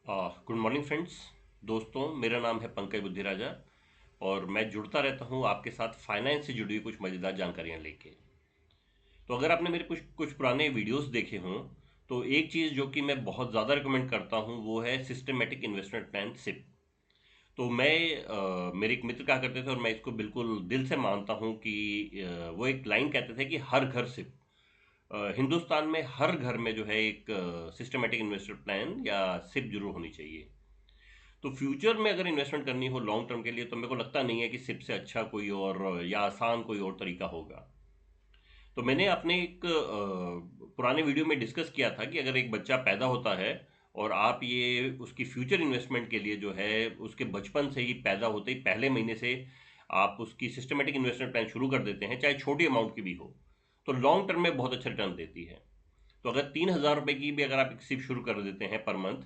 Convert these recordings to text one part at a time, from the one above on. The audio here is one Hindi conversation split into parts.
Good morning friends. दोस्तों, मेरा नाम है पंकज बुद्धिराजा और मैं जुड़ता रहता हूँ आपके साथ फाइनेंस से जुड़ी हुई कुछ मज़ेदार जानकारियाँ लेके। तो अगर आपने मेरे कुछ कुछ पुराने वीडियोस देखे हों तो एक चीज़ जो कि मैं बहुत ज़्यादा रिकमेंड करता हूँ वो है सिस्टमेटिक इन्वेस्टमेंट प्लान सिप। तो मेरे एक मित्र कहा करते थे और मैं इसको बिल्कुल दिल से मानता हूँ कि वो एक लाइन कहते थे कि हर घर सिप। हिंदुस्तान में हर घर में जो है एक सिस्टमेटिक इन्वेस्टमेंट प्लान या सिप जरूर होनी चाहिए। तो फ्यूचर में अगर इन्वेस्टमेंट करनी हो लॉन्ग टर्म के लिए तो मेरे को लगता नहीं है कि सिप से अच्छा कोई और या आसान कोई और तरीका होगा। तो मैंने अपने एक पुराने वीडियो में डिस्कस किया था कि अगर एक बच्चा पैदा होता है और आप ये उसकी फ्यूचर इन्वेस्टमेंट के लिए जो है उसके बचपन से ही पैदा होते ही पहले महीने से आप उसकी सिस्टमेटिक इन्वेस्टमेंट प्लान शुरू कर देते हैं, चाहे छोटी अमाउंट की भी हो, तो लॉन्ग टर्म में बहुत अच्छा रिटर्न देती है। तो अगर 3,000 रुपये की भी अगर आप एक सिप शुरू कर देते हैं पर मंथ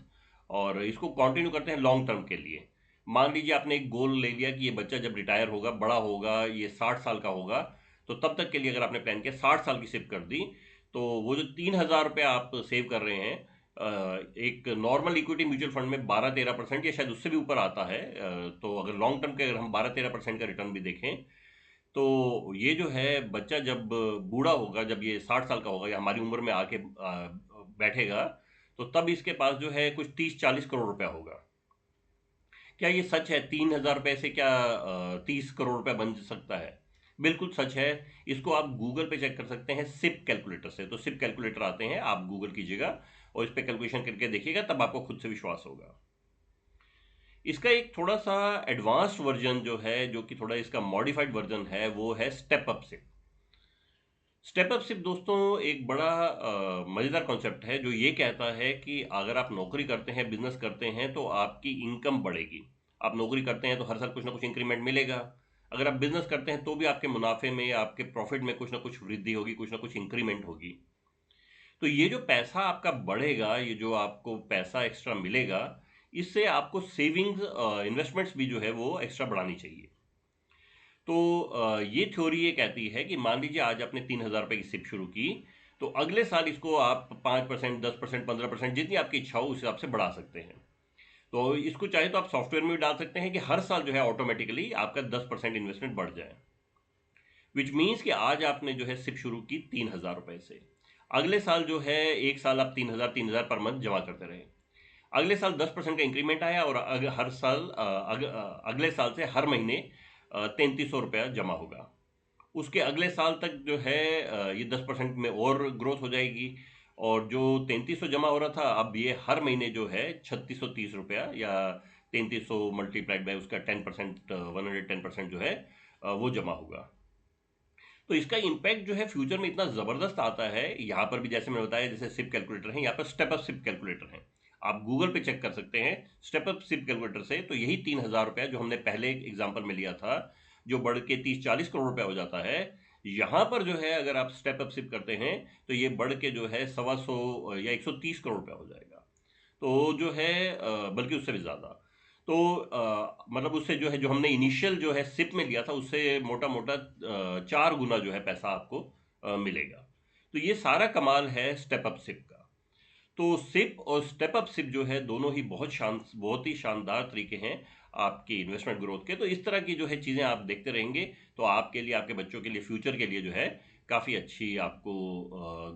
और इसको कंटिन्यू करते हैं लॉन्ग टर्म के लिए, मान लीजिए आपने एक गोल ले लिया कि ये बच्चा जब रिटायर होगा, बड़ा होगा, ये 60 साल का होगा, तो तब तक के लिए अगर आपने प्लान किया 60 साल की सिप कर दी, तो वो जो 3,000 रुपये आप सेव कर रहे हैं, एक नॉर्मल इक्विटी म्यूचुअल फंड में 12-13% या शायद उससे भी ऊपर आता है। तो अगर लॉन्ग टर्म के अगर हम 12-13% का रिटर्न भी देखें तो ये जो है बच्चा जब बूढ़ा होगा, जब ये 60 साल का होगा या हमारी उम्र में आके बैठेगा, तो तब इसके पास जो है कुछ 30-40 करोड़ रुपया होगा। क्या ये सच है? 3,000 रुपये से क्या 30 करोड़ रुपया बन सकता है? बिल्कुल सच है। इसको आप गूगल पे चेक कर सकते हैं सिप कैलकुलेटर से। तो सिप कैलकुलेटर आते हैं, आप गूगल कीजिएगा और इस पे कैलकुलेशन करके देखिएगा, तब आपको खुद से विश्वास होगा। इसका एक थोड़ा सा एडवांस्ड वर्जन जो है, जो कि थोड़ा इसका मॉडिफाइड वर्जन है, वो है step up sip. Step up सिर्फ दोस्तों एक बड़ा मज़ेदार कॉन्सेप्ट है जो ये कहता है कि अगर आप नौकरी करते हैं, बिजनेस करते हैं, तो आपकी इनकम बढ़ेगी। आप नौकरी करते हैं तो हर साल कुछ ना कुछ इंक्रीमेंट मिलेगा। अगर आप बिजनेस करते हैं तो भी आपके मुनाफे में, आपके प्रॉफिट में कुछ ना कुछ वृद्धि होगी, कुछ ना कुछ इंक्रीमेंट होगी। तो ये जो पैसा आपका बढ़ेगा, ये जो आपको पैसा एक्स्ट्रा मिलेगा, इससे आपको सेविंग्स, इन्वेस्टमेंट्स भी जो है वो एक्स्ट्रा बढ़ानी चाहिए। तो ये थ्योरी ये कहती है कि मान लीजिए आज आपने 3,000 रुपये की सिप शुरू की, तो अगले साल इसको आप 5%, 10%, 15%, जितनी आपकी इच्छा हो उस हिसाब से बढ़ा सकते हैं। तो इसको चाहे तो आप सॉफ्टवेयर में भी डाल सकते हैं कि हर साल जो है ऑटोमेटिकली आपका 10% इन्वेस्टमेंट बढ़ जाए। विच मीन्स कि आज आपने जो है सिप शुरू की 3,000 रुपये से, अगले साल जो है एक साल आप 3,000 पर मंथ जमा करते रहे, अगले साल 10% का इंक्रीमेंट आया और हर साल अगले साल से हर महीने 3,300 रुपया जमा होगा। उसके अगले साल तक जो है ये 10% में और ग्रोथ हो जाएगी और जो 3,300 जमा हो रहा था, अब ये हर महीने जो है 3,630 रुपया या 3,300 मल्टीप्लाइड बाय उसका 10%, 110% जो है वो जमा होगा। तो इसका इम्पैक्ट जो है फ्यूचर में इतना ज़बरदस्त आता है। यहाँ पर भी जैसे मैंने बताया, जैसे सिप कैलकुलेटर है, यहाँ पर स्टेप अप सिप कैलकुलेटर है, आप गूगल पे चेक कर सकते हैं स्टेप अप सिप कैलकुलेटर से। तो यही 3,000 रुपया जो हमने पहले एग्जाम्पल में लिया था, जो बढ़ के 30-40 करोड़ रुपया हो जाता है, यहाँ पर जो है अगर आप स्टेप अप सिप करते हैं तो ये बढ़ के जो है 125 या 130 करोड़ रुपया हो जाएगा। तो जो है बल्कि उससे भी ज़्यादा। तो मतलब उससे जो है, जो हमने इनिशियल जो है सिप में लिया था, उससे मोटा मोटा 4 गुना जो है पैसा आपको मिलेगा। तो ये सारा कमाल है स्टेप अप सिप का। तो सिप और स्टेप अप सिप जो है दोनों ही बहुत ही शानदार तरीके हैं आपकी इन्वेस्टमेंट ग्रोथ के। तो इस तरह की जो है चीज़ें आप देखते रहेंगे तो आपके लिए, आपके बच्चों के लिए, फ्यूचर के लिए जो है काफ़ी अच्छी आपको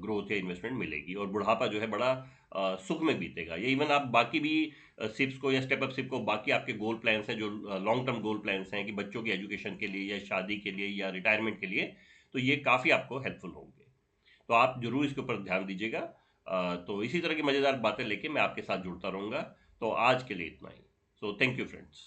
ग्रोथ या इन्वेस्टमेंट मिलेगी और बुढ़ापा जो है बड़ा सुख में बीतेगा। ये इवन आप बाकी भी सिप्स को या स्टेप अप सिप को, बाकी आपके गोल प्लान्स हैं जो लॉन्ग टर्म गोल प्लान्स हैं कि बच्चों की एजुकेशन के लिए या शादी के लिए या रिटायरमेंट के लिए, तो ये काफ़ी आपको हेल्पफुल होंगे। तो आप ज़रूर इसके ऊपर ध्यान दीजिएगा। तो इसी तरह की मज़ेदार बातें लेके मैं आपके साथ जुड़ता रहूँगा। तो आज के लिए इतना ही। So thank you friends.